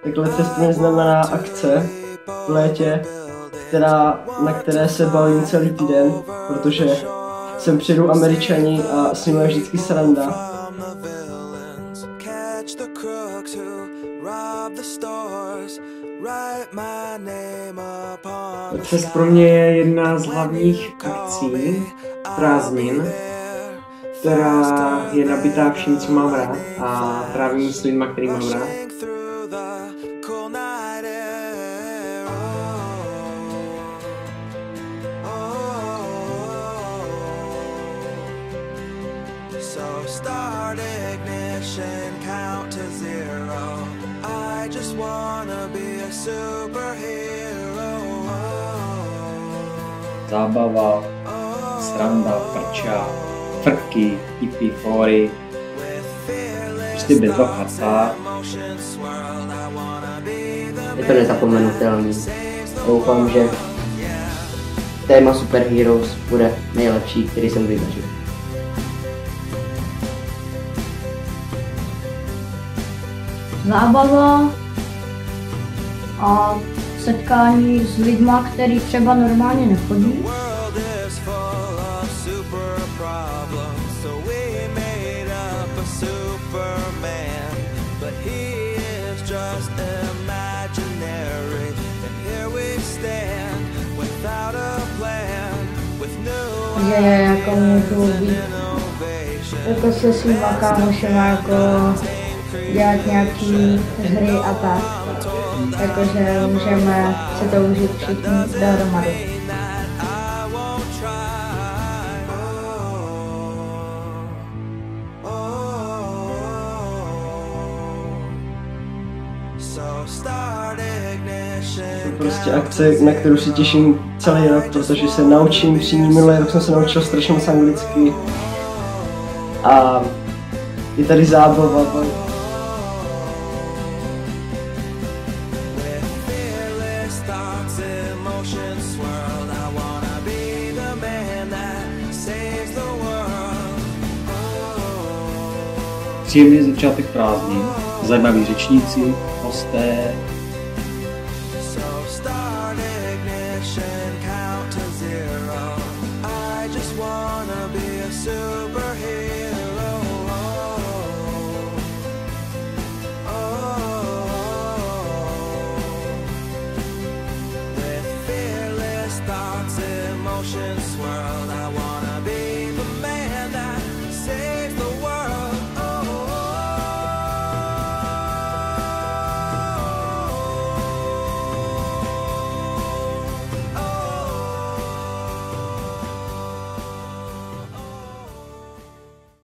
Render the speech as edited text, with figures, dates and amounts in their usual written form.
Tak Let's Spring znamená akce v létě, na které se bavím celý týden, protože sem přijdou Američani a s nimi je vždycky sranda. Fest pro mě je jedna z hlavních akcí prázdnin, která je nabitá vším, co mám rád a trávím s lidma, který mám rád. So start ignition, count to zero. I just wanna be a superhero. Zábava, sranda, prča, frky, hippie, fóry. Prostě bezva charta. Je to nezapomenutelný. Doufám, že téma Superheroes bude nejlepší, který jsem vyzažil. Zábava a setkání s lidma, který třeba normálně nechodí. Že jako můžu být jako se svýma kámošema jako dělat nějaký hry a tak. Jakože můžeme se to užít všichni dohromady. To prostě akce, na kterou si těším celý rok, protože se naučím při ní. Minulý rok jsem se naučil strašně moc anglicky. A je tady zábava. Příjemný začátek prázdnin, zajímaví řečníci, hosté,